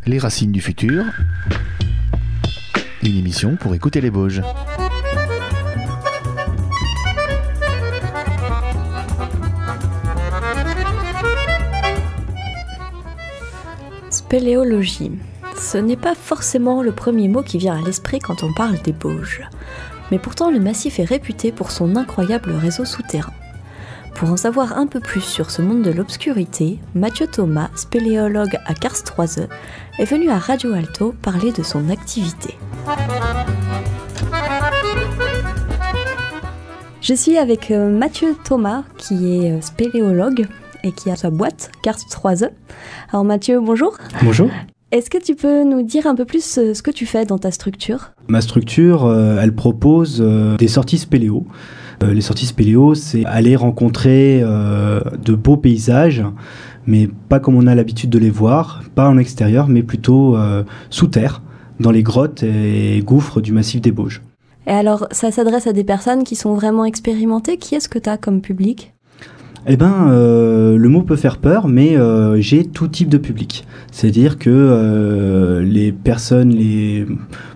Les racines du futur, une émission pour écouter les Bauges. Spéléologie. Ce n'est pas forcément le premier mot qui vient à l'esprit quand on parle des Bauges. Mais pourtant, le massif est réputé pour son incroyable réseau souterrain. Pour en savoir un peu plus sur ce monde de l'obscurité, Mathieu Thomas, spéléologue à Karst-Troise, est venu à Radio Alto parler de son activité. Je suis avec Mathieu Thomas, qui est spéléologue et qui a sa boîte Karst-Troise. Alors Mathieu, bonjour. Bonjour. Est-ce que tu peux nous dire un peu plus ce que tu fais dans ta structure ? Ma structure, elle propose des sorties spéléo. Les sorties spéléo, c'est aller rencontrer de beaux paysages, mais pas comme on a l'habitude de les voir, pas en extérieur, mais plutôt sous terre, dans les grottes et gouffres du massif des Bauges. Et alors, ça s'adresse à des personnes qui sont vraiment expérimentées. Qui est-ce que tu as comme public ? Eh bien, le mot peut faire peur, mais j'ai tout type de public. C'est-à-dire que les personnes les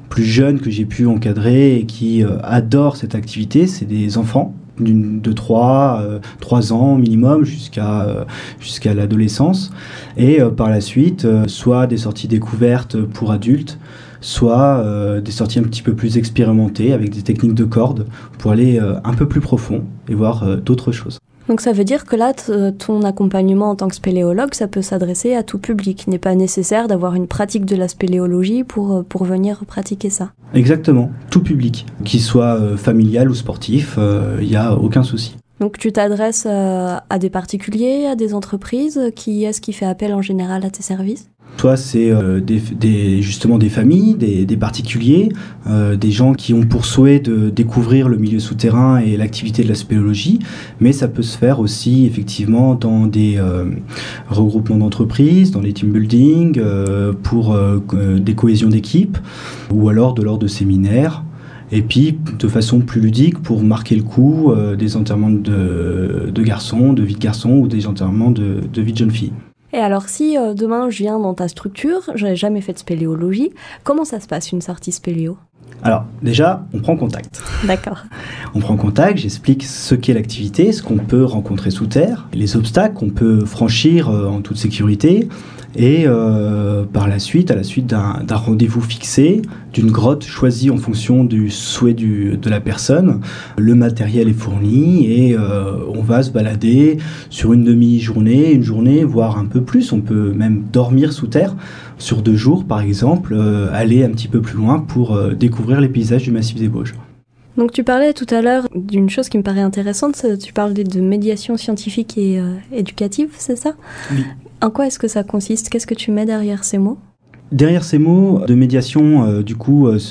plus jeunes que j'ai pu encadrer et qui adorent cette activité, c'est des enfants de 3 ans minimum jusqu'à l'adolescence. Et par la suite, soit des sorties découvertes pour adultes, soit des sorties un petit peu plus expérimentées avec des techniques de cordes pour aller un peu plus profond et voir d'autres choses. Donc ça veut dire que là, ton accompagnement en tant que spéléologue, ça peut s'adresser à tout public. Il n'est pas nécessaire d'avoir une pratique de la spéléologie pour venir pratiquer ça. Exactement, tout public, qu'il soit familial ou sportif, il n'y a aucun souci. Donc tu t'adresses à des particuliers, à des entreprises. Qui est-ce qui fait appel en général à tes services ? Soit c'est justement des familles, des particuliers, des gens qui ont pour souhait de découvrir le milieu souterrain et l'activité de la spéléologie, mais ça peut se faire aussi effectivement dans des regroupements d'entreprises, dans les team building, pour des cohésions d'équipe, ou alors de l'ordre de séminaires. Et puis, de façon plus ludique, pour marquer le coup, des enterrements de garçons, de vie de garçons, ou des enterrements de vie de jeunes filles. Et alors, si demain je viens dans ta structure, je n'ai jamais fait de spéléologie, comment ça se passe une sortie spéléo ? Alors, déjà, on prend contact. D'accord. On prend contact, j'explique ce qu'est l'activité, ce qu'on peut rencontrer sous terre, les obstacles qu'on peut franchir en toute sécurité. Et par la suite, à la suite d'un rendez-vous fixé, d'une grotte choisie en fonction du souhait de la personne, le matériel est fourni et on va se balader sur une demi-journée, une journée, voire un peu plus. On peut même dormir sous terre sur 2 jours, par exemple, aller un petit peu plus loin pour découvrir les paysages du massif des Bauges. Donc tu parlais tout à l'heure d'une chose qui me paraît intéressante, tu parles de médiation scientifique et éducative, c'est ça ? Oui. En quoi est-ce que ça consiste ? Qu'est-ce que tu mets derrière ces mots ? Derrière ces mots de médiation,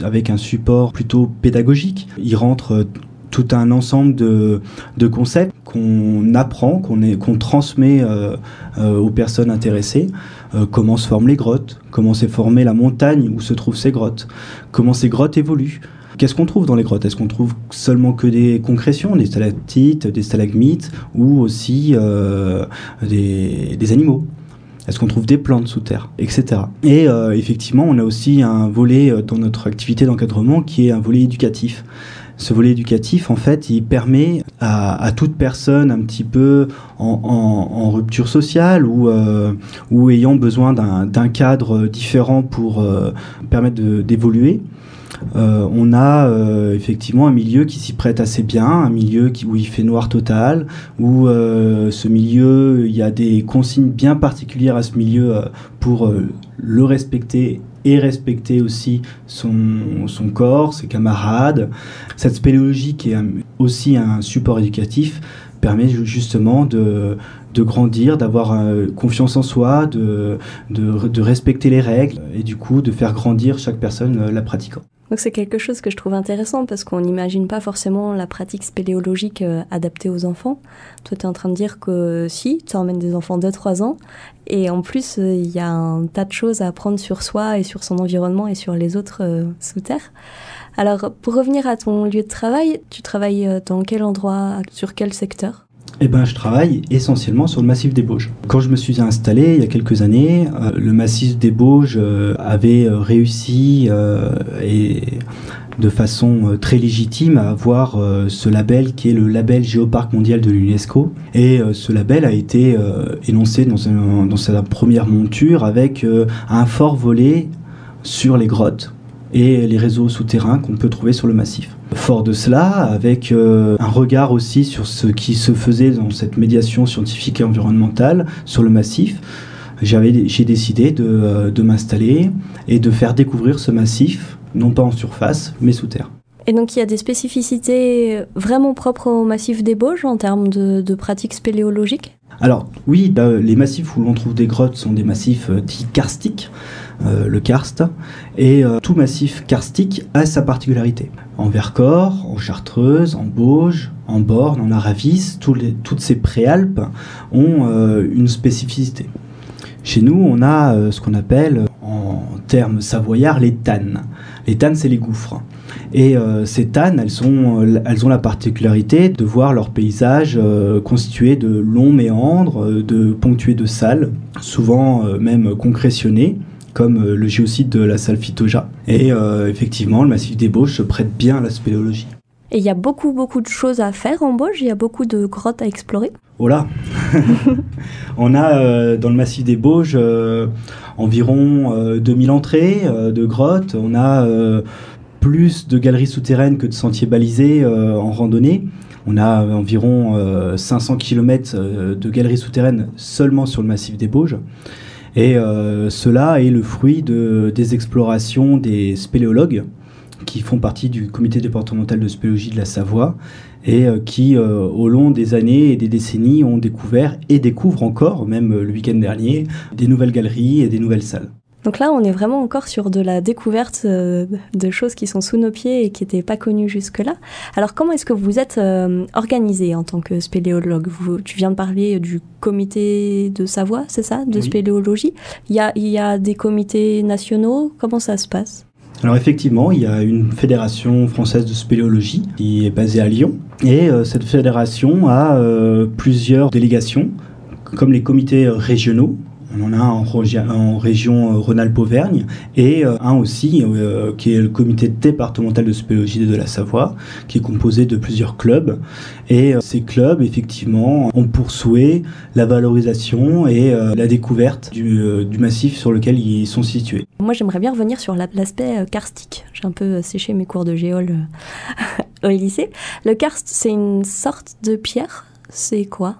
avec un support plutôt pédagogique, il rentre tout un ensemble de concepts qu'on apprend, qu'on transmet aux personnes intéressées. Comment se forment les grottes, comment s'est formée la montagne où se trouvent ces grottes, comment ces grottes évoluent. Qu'est-ce qu'on trouve dans les grottes ? Est-ce qu'on trouve seulement que des concrétions, des stalactites, des stalagmites, ou aussi des animaux ? Est-ce qu'on trouve des plantes sous terre, etc. Et effectivement, on a aussi un volet dans notre activité d'encadrement qui est un volet éducatif. Ce volet éducatif, en fait, il permet à toute personne un petit peu en rupture sociale ou ayant besoin d'un cadre différent pour permettre d'évoluer. On a effectivement un milieu qui s'y prête assez bien, un milieu où il fait noir total, où ce milieu, il y a des consignes bien particulières à ce milieu pour le respecter et respecter aussi son corps, ses camarades. Cette spéléologie qui est aussi un support éducatif permet justement de grandir, d'avoir confiance en soi, de respecter les règles et du coup de faire grandir chaque personne la pratiquant. Donc c'est quelque chose que je trouve intéressant parce qu'on n'imagine pas forcément la pratique spéléologique adaptée aux enfants. Toi, tu es en train de dire que si, tu emmènes des enfants de 3 ans et en plus, il y a un tas de choses à apprendre sur soi et sur son environnement et sur les autres sous terre. Alors, pour revenir à ton lieu de travail, tu travailles dans quel endroit, sur quel secteur ? Je travaille essentiellement sur le massif des Bauges. Quand je me suis installé il y a quelques années, le massif des Bauges avait réussi et de façon très légitime à avoir ce label qui est le label Géoparc mondial de l'UNESCO. Et ce label a été énoncé dans sa première monture avec un fort volet sur les grottes et les réseaux souterrains qu'on peut trouver sur le massif. Fort de cela, avec un regard aussi sur ce qui se faisait dans cette médiation scientifique et environnementale sur le massif, j'ai décidé de m'installer et de faire découvrir ce massif, non pas en surface, mais sous terre. Et donc il y a des spécificités vraiment propres au massif des Bauges en termes de pratiques spéléologiques ? Alors oui, les massifs où l'on trouve des grottes sont des massifs dits karstiques, le karst, et tout massif karstique a sa particularité. En Vercors, en Chartreuse, en Bauges, en Borne, en Aravis, toutes ces préalpes ont une spécificité. Chez nous, on a ce qu'on appelle, en termes savoyards, les tannes. Les tannes, c'est les gouffres. Et ces tannes, elles ont la particularité de voir leur paysage constitué de longs méandres, ponctués de salles, souvent même concrétionnés, comme le géosite de la salle Phytoja. Et effectivement, le massif des Bauges se prête bien à la spéléologie. Et il y a beaucoup de choses à faire en Bauges, il y a beaucoup de grottes à explorer. Oh là On a dans le massif des Bauges environ 2000 entrées de grottes. On a plus de galeries souterraines que de sentiers balisés en randonnée. On a environ 500 km de galeries souterraines seulement sur le massif des Bauges. Et cela est le fruit des explorations des spéléologues qui font partie du comité départemental de spéléologie de la Savoie et qui, au long des années et des décennies, ont découvert et découvrent encore, même le week-end dernier, des nouvelles galeries et des nouvelles salles. Donc là, on est vraiment encore sur de la découverte de choses qui sont sous nos pieds et qui n'étaient pas connues jusque-là. Alors, comment est-ce que vous êtes organisé en tant que spéléologue ? Tu viens de parler du comité de Savoie, c'est ça, de spéléologie. Il y a des comités nationaux. Comment ça se passe ? Alors effectivement, il y a une fédération française de spéléologie qui est basée à Lyon. Et cette fédération a plusieurs délégations, comme les comités régionaux. On en a en région Rhône-Alpes-Auvergne et un aussi qui est le comité départemental de spéléologie de la Savoie, qui est composé de plusieurs clubs. Et ces clubs, effectivement, ont pour souhait la valorisation et la découverte du massif sur lequel ils sont situés. Moi, j'aimerais bien revenir sur l'aspect karstique. J'ai un peu séché mes cours de géol au lycée. Le karst, c'est une sorte de pierre. C'est quoi ?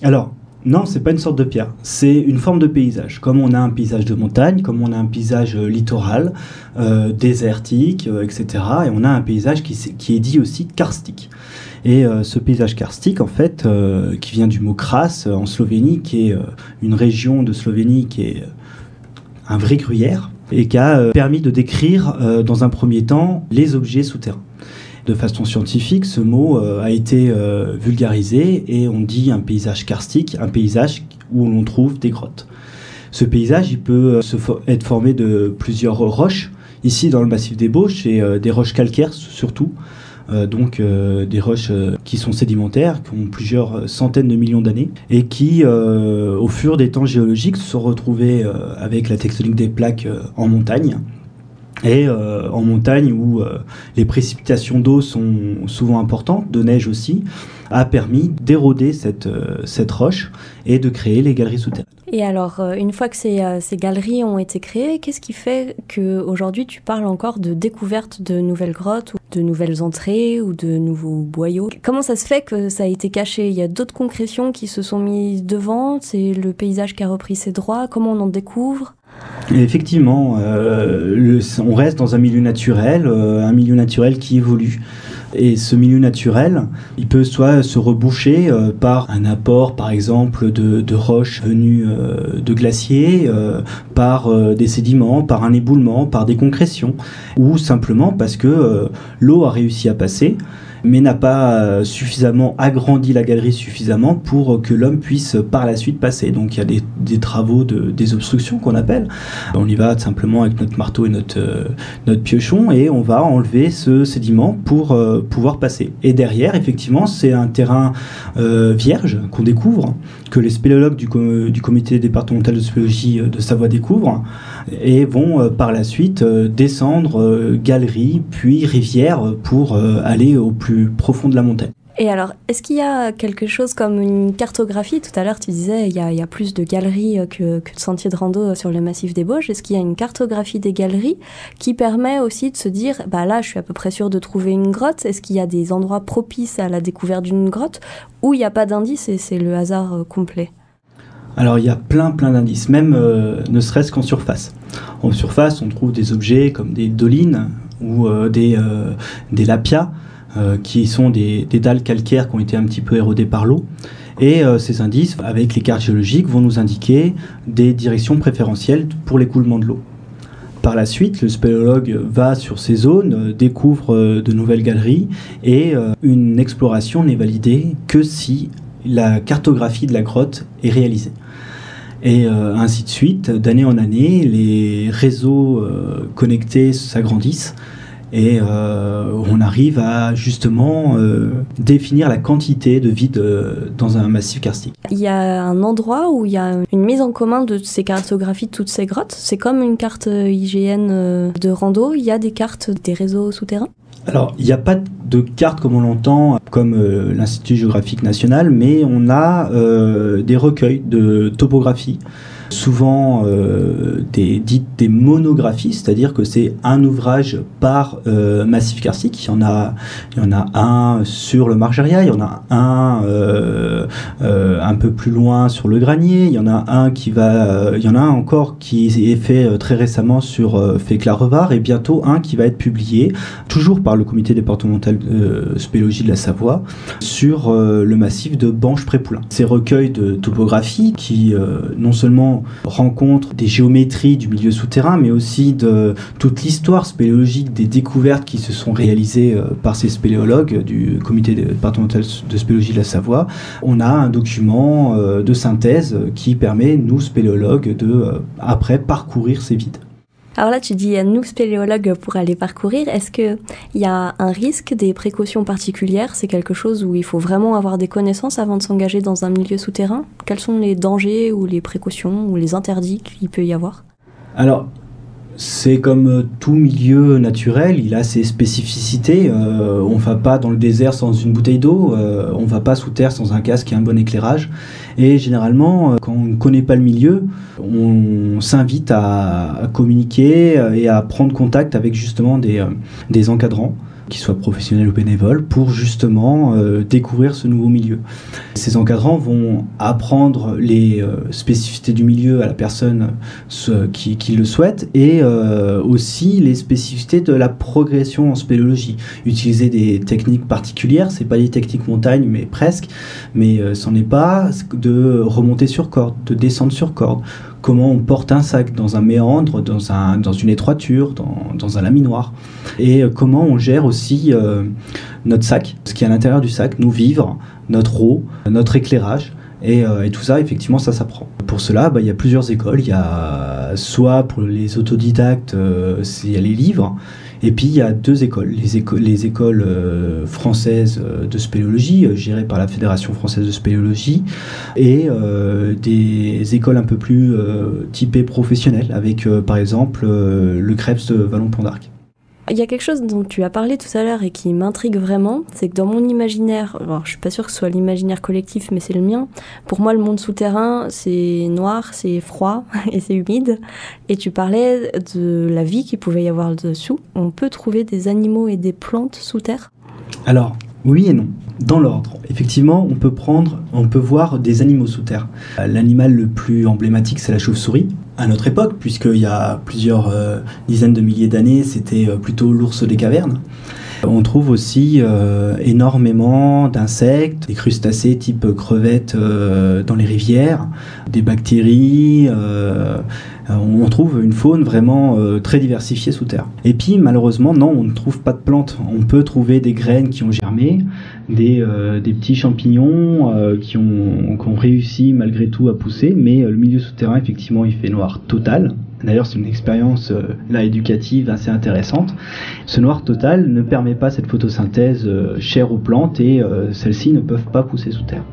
Alors, non, c'est pas une sorte de pierre, c'est une forme de paysage. Comme on a un paysage de montagne, comme on a un paysage littoral, désertique, etc. Et on a un paysage qui est dit aussi karstique. Et ce paysage karstique, en fait, qui vient du mot Kras en Slovénie, qui est une région de Slovénie qui est un vrai gruyère, et qui a permis de décrire dans un premier temps les objets souterrains. De façon scientifique, ce mot a été vulgarisé et on dit un paysage karstique, un paysage où l'on trouve des grottes. Ce paysage, il peut être formé de plusieurs roches. Ici, dans le massif des Bauges, c'est des roches calcaires surtout, donc des roches qui sont sédimentaires, qui ont plusieurs centaines de millions d'années et qui, au fur des temps géologiques, se sont retrouvées avec la tectonique des plaques en montagne. Et en montagne où les précipitations d'eau sont souvent importantes, de neige aussi, a permis d'éroder cette roche et de créer les galeries souterraines. Et alors, une fois que ces galeries ont été créées, qu'est-ce qui fait qu'aujourd'hui tu parles encore de découverte de nouvelles grottes, ou de nouvelles entrées ou de nouveaux boyaux ? Comment ça se fait que ça a été caché ? Il y a d'autres concrétions qui se sont mises devant, c'est le paysage qui a repris ses droits, comment on en découvre ? Et effectivement, on reste dans un milieu naturel qui évolue. Et ce milieu naturel, il peut soit se reboucher par un apport, par exemple, de roches venues de glaciers, par des sédiments, par un éboulement, par des concrétions, ou simplement parce que l'eau a réussi à passer mais n'a pas suffisamment agrandi la galerie suffisamment pour que l'homme puisse par la suite passer. Donc il y a des travaux de désobstruction qu'on appelle. On y va simplement avec notre marteau et notre piochon et on va enlever ce sédiment pour pouvoir passer. Et derrière, effectivement, c'est un terrain vierge qu'on découvre, que les spéléologues du comité départemental de spéléologie de Savoie découvrent et vont par la suite descendre galeries puis rivières pour aller au plus profond de la montagne. Et alors, est-ce qu'il y a quelque chose comme une cartographie? Tout à l'heure, tu disais il y a plus de galeries que de sentiers de rando sur le massif des Bauges. Est-ce qu'il y a une cartographie des galeries qui permet aussi de se dire, bah là, je suis à peu près sûr de trouver une grotte? Est-ce qu'il y a des endroits propices à la découverte d'une grotte où il n'y a pas d'indices et c'est le hasard complet? Alors, il y a plein d'indices, même ne serait-ce qu'en surface. En surface, on trouve des objets comme des dolines ou des lapias, qui sont des dalles calcaires qui ont été un petit peu érodées par l'eau. Et ces indices, avec les cartes géologiques, vont nous indiquer des directions préférentielles pour l'écoulement de l'eau. Par la suite, le spéléologue va sur ces zones, découvre de nouvelles galeries et une exploration n'est validée que si la cartographie de la grotte est réalisée. Et ainsi de suite, d'année en année, les réseaux connectés s'agrandissent. Et on arrive à justement définir la quantité de vide dans un massif karstique. Il y a un endroit où il y a une mise en commun de ces cartographies de toutes ces grottes. C'est comme une carte IGN de rando, il y a des cartes des réseaux souterrains? Alors, il n'y a pas de carte comme on l'entend, comme l'Institut géographique national, mais on a des recueils de topographie. Souvent dites des monographies, c'est-à-dire que c'est un ouvrage par massif karstique. Il y en a un sur le Margeria, il y en a un peu plus loin sur le Granier, il y en a un encore qui est fait très récemment sur Féclaz-Revard et bientôt un qui va être publié, toujours par le comité départemental de spéléologie de la Savoie, sur le massif de Banche-Prépoulain. Ces recueils de topographie qui non seulement rencontre des géométries du milieu souterrain, mais aussi de toute l'histoire spéléologique des découvertes qui se sont réalisées par ces spéléologues du comité départemental de spéléologie de la Savoie. On a un document de synthèse qui permet, nous spéléologues, de après parcourir ces vides. Alors là, tu dis nous spéléologues pour aller parcourir. Est-ce qu'il y a un risque, des précautions particulières? C'est quelque chose où il faut vraiment avoir des connaissances avant de s'engager dans un milieu souterrain? Quels sont les dangers ou les précautions ou les interdits qu'il peut y avoir? Alors, c'est comme tout milieu naturel, il a ses spécificités. On ne va pas dans le désert sans une bouteille d'eau, on ne va pas sous terre sans un casque et un bon éclairage. Et généralement, quand on ne connaît pas le milieu, on s'invite à communiquer et à prendre contact avec justement des encadrants, qu'ils soient professionnels ou bénévoles, pour justement découvrir ce nouveau milieu. Ces encadrants vont apprendre les spécificités du milieu à la personne qui le souhaite et aussi les spécificités de la progression en spéléologie. Utiliser des techniques particulières, c'est pas des techniques montagne, mais presque, mais c'en est pas, de remonter sur corde, de descendre sur corde. Comment on porte un sac dans un méandre, dans une étroiture, dans un laminoir. Et comment on gère aussi notre sac, ce qui est à l'intérieur du sac, nos vivres, notre eau, notre éclairage. Et tout ça, effectivement, ça s'apprend. Pour cela, il y a plusieurs écoles. Il y a soit pour les autodidactes, il y a les livres. Et puis il y a deux écoles, les écoles françaises de spéléologie, gérées par la Fédération française de spéléologie, et des écoles un peu plus typées professionnelles, avec par exemple le CREPS de Vallon-Pont d'Arc. Il y a quelque chose dont tu as parlé tout à l'heure et qui m'intrigue vraiment, c'est que dans mon imaginaire, alors je suis pas sûre que ce soit l'imaginaire collectif, mais c'est le mien, pour moi le monde souterrain c'est noir, c'est froid et c'est humide, et tu parlais de la vie qu'il pouvait y avoir dessous. On peut trouver des animaux et des plantes sous terre? Alors, oui et non. Dans l'ordre, effectivement, on peut voir des animaux sous terre. L'animal le plus emblématique, c'est la chauve-souris. À notre époque, puisqu'il y a plusieurs dizaines de milliers d'années, c'était plutôt l'ours des cavernes. On trouve aussi énormément d'insectes, des crustacés type crevettes dans les rivières, des bactéries. On trouve une faune vraiment très diversifiée sous terre. Et puis malheureusement, non, on ne trouve pas de plantes. On peut trouver des graines qui ont germé, des petits champignons qui ont réussi malgré tout à pousser, mais le milieu souterrain, effectivement, il fait noir total. D'ailleurs, c'est une expérience là éducative assez intéressante. Ce noir total ne permet pas cette photosynthèse chère aux plantes et celles-ci ne peuvent pas pousser sous terre.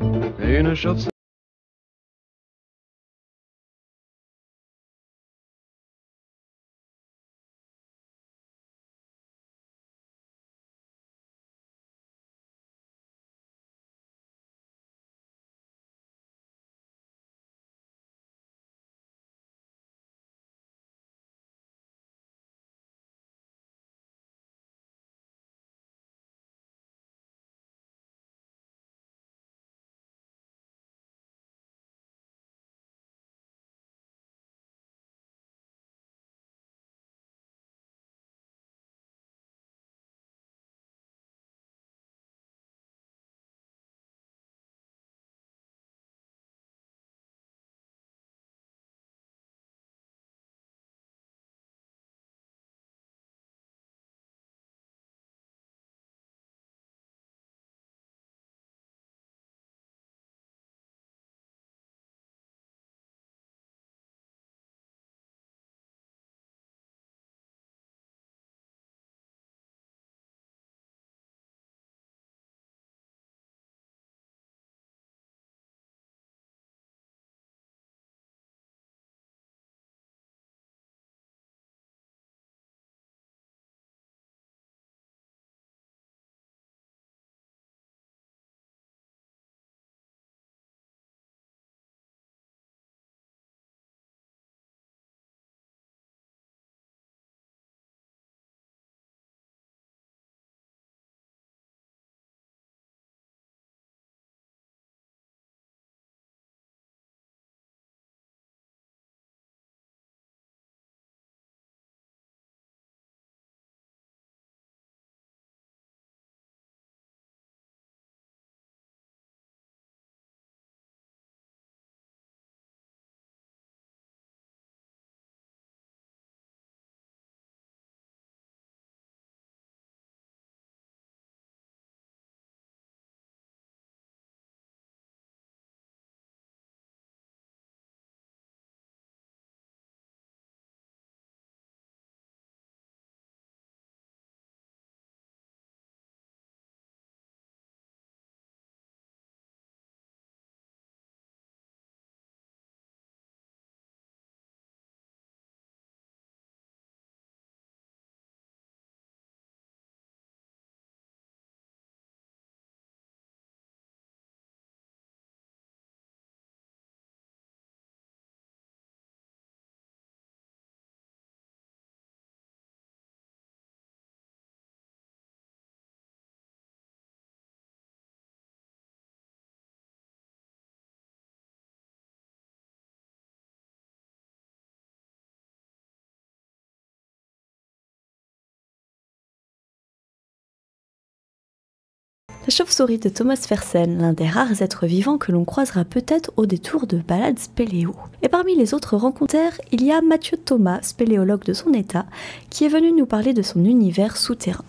La chauve-souris de Thomas Fersen, l'un des rares êtres vivants que l'on croisera peut-être au détour de balades spéléo. Et parmi les autres rencontres, il y a Mathieu Thomas, spéléologue de son état, qui est venu nous parler de son univers souterrain.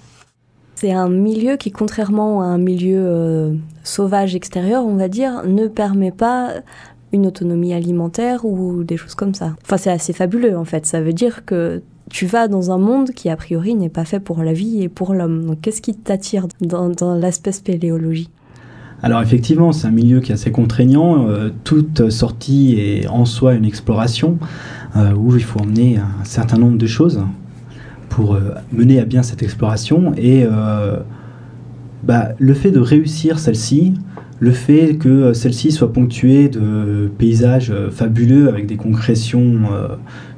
C'est un milieu qui, contrairement à un milieu sauvage extérieur, on va dire, ne permet pas une autonomie alimentaire ou des choses comme ça. Enfin, c'est assez fabuleux en fait, ça veut dire que tu vas dans un monde qui a priori n'est pas fait pour la vie et pour l'homme. Donc qu'est-ce qui t'attire dans l'aspect spéléologie ? Alors effectivement, c'est un milieu qui est assez contraignant. Toute sortie est en soi une exploration où il faut emmener un certain nombre de choses pour mener à bien cette exploration. Et le fait de réussir celle-ci, le fait que celle-ci soit ponctuée de paysages fabuleux avec des concrétions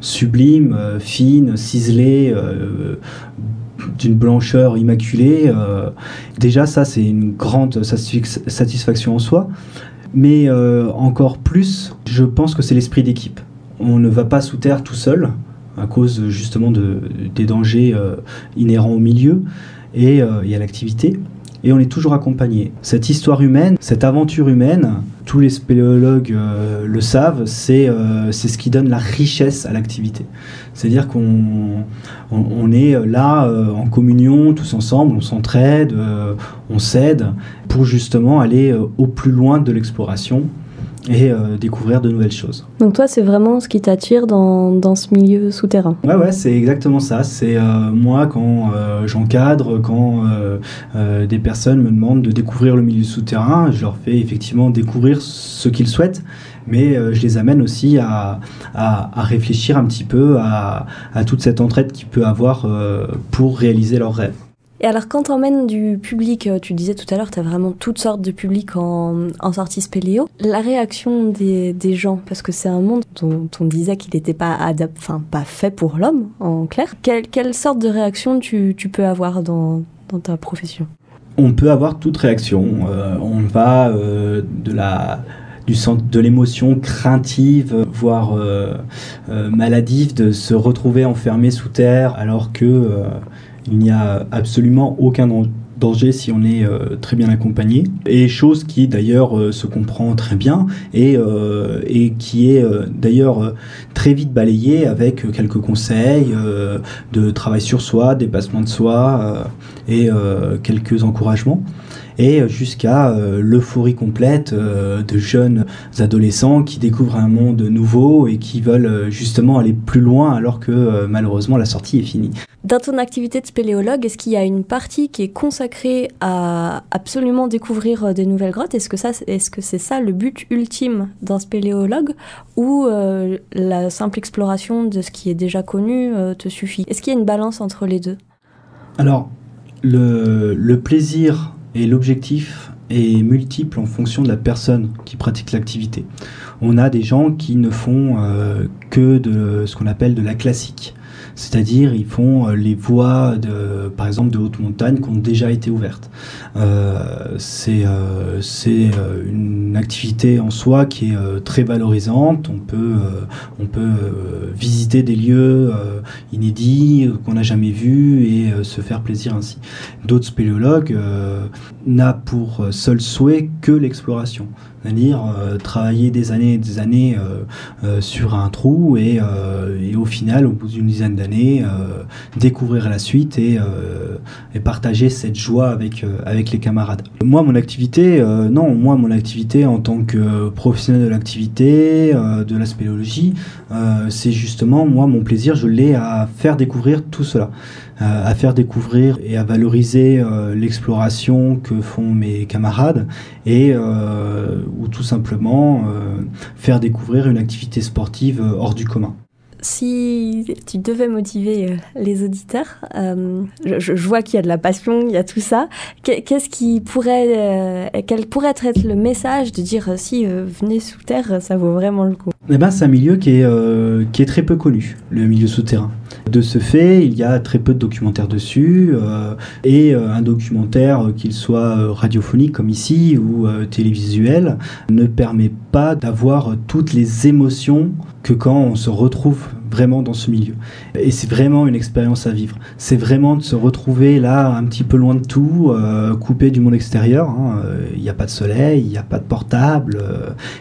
sublimes, fines, ciselées, d'une blancheur immaculée, déjà ça c'est une grande satisfaction en soi. Mais encore plus, je pense que c'est l'esprit d'équipe. On ne va pas sous terre tout seul à cause justement des dangers inhérents au milieu. et à l'activité. Et on est toujours accompagné. Cette histoire humaine, cette aventure humaine, tous les spéléologues le savent, c'est ce qui donne la richesse à l'activité. C'est-à-dire qu'on est là en communion, tous ensemble, on s'entraide, on s'aide pour justement aller au plus loin de l'exploration et découvrir de nouvelles choses. Donc toi, c'est vraiment ce qui t'attire dans ce milieu souterrain. Ouais, c'est exactement ça. C'est moi, quand j'encadre, quand des personnes me demandent de découvrir le milieu souterrain, je leur fais effectivement découvrir ce qu'ils souhaitent, mais je les amène aussi à réfléchir un petit peu à toute cette entraide qu'il peut avoir pour réaliser leurs rêves. Et alors, quand t'emmènes du public, tu disais tout à l'heure, t'as vraiment toutes sortes de publics en sortie spéléo. La réaction des gens, parce que c'est un monde dont on disait qu'il n'était pas fait pour l'homme, en clair. Quelle sorte de réaction tu peux avoir dans ta profession ? On peut avoir toute réaction. On va de l'émotion craintive, voire maladive, de se retrouver enfermé sous terre, alors que il n'y a absolument aucun danger si on est très bien accompagné. Et chose qui d'ailleurs se comprend très bien et qui est d'ailleurs très vite balayée avec quelques conseils de travail sur soi, dépassement de soi et quelques encouragements. Et jusqu'à l'euphorie complète de jeunes adolescents qui découvrent un monde nouveau et qui veulent justement aller plus loin alors que malheureusement la sortie est finie. Dans ton activité de spéléologue, est-ce qu'il y a une partie qui est consacrée à absolument découvrir des nouvelles grottes ? Est-ce que c'est ça le but ultime d'un spéléologue, ou la simple exploration de ce qui est déjà connu te suffit ? Est-ce qu'il y a une balance entre les deux ? Alors, le plaisir et l'objectif est multiple en fonction de la personne qui pratique l'activité. On a des gens qui ne font que de ce qu'on appelle de la classique. C'est-à-dire, ils font les voies, par exemple, de haute montagne qui ont déjà été ouvertes. C'est une activité en soi qui est très valorisante. On peut visiter des lieux inédits qu'on n'a jamais vus et se faire plaisir ainsi. D'autres spéléologues n'ont pour seul souhait que l'exploration. C'est-à-dire travailler des années et des années sur un trou et au final, au bout d'une dizaine d'années, découvrir la suite et partager cette joie avec les camarades. Moi, mon activité en tant que professionnel de l'activité, de la spéléologie, c'est justement, moi, mon plaisir, je l'ai à faire découvrir tout cela. À faire découvrir et à valoriser l'exploration que font mes camarades et ou tout simplement faire découvrir une activité sportive hors du commun. Si tu devais motiver les auditeurs, je vois qu'il y a de la passion, il y a tout ça. Qu'est-ce qui pourrait, quel pourrait être le message de dire si venez sous terre, ça vaut vraiment le coup? Eh ben, c'est un milieu qui est très peu connu, le milieu souterrain. De ce fait, il y a très peu de documentaires dessus et un documentaire, qu'il soit radiophonique comme ici ou télévisuel, ne permet pas d'avoir toutes les émotions que quand on se retrouve vraiment dans ce milieu. Et c'est vraiment une expérience à vivre. C'est vraiment de se retrouver là, un petit peu loin de tout, coupé du monde extérieur. Il n'y a pas de soleil, il n'y a pas de portable.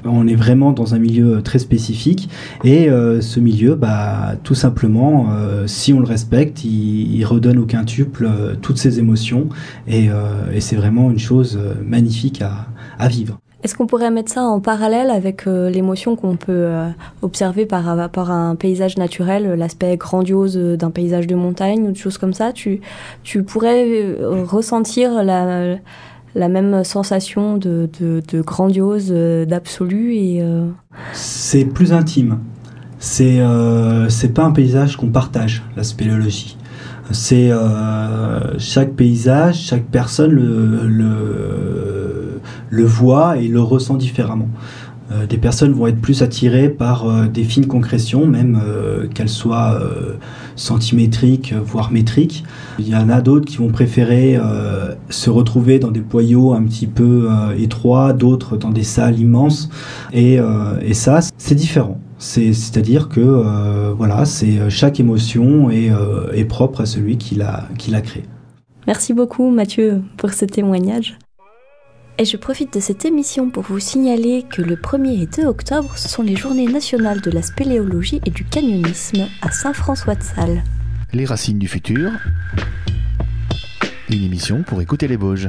On est vraiment dans un milieu très spécifique. Et ce milieu, tout simplement, si on le respecte, il redonne au quintuple toutes ses émotions. Et c'est vraiment une chose magnifique à vivre. Est-ce qu'on pourrait mettre ça en parallèle avec l'émotion qu'on peut observer par rapport à un paysage naturel, l'aspect grandiose d'un paysage de montagne ou des choses comme ça? Tu pourrais ressentir la même sensation de grandiose, d'absolu et C'est plus intime. C'est pas un paysage qu'on partage, la spéléologie. C'est chaque paysage, chaque personne le voit et le ressent différemment. Des personnes vont être plus attirées par des fines concrétions, même qu'elles soient centimétriques, voire métriques. Il y en a d'autres qui vont préférer se retrouver dans des boyaux un petit peu étroits, d'autres dans des salles immenses. Et ça, c'est différent. C'est-à-dire que chaque émotion est propre à celui qui l'a créée. Merci beaucoup Mathieu pour ce témoignage. Et je profite de cette émission pour vous signaler que le 1er et 2 octobre, ce sont les journées nationales de la spéléologie et du canyonisme à Saint-François-de-Sales. Les racines du futur. Une émission pour écouter les Bauges.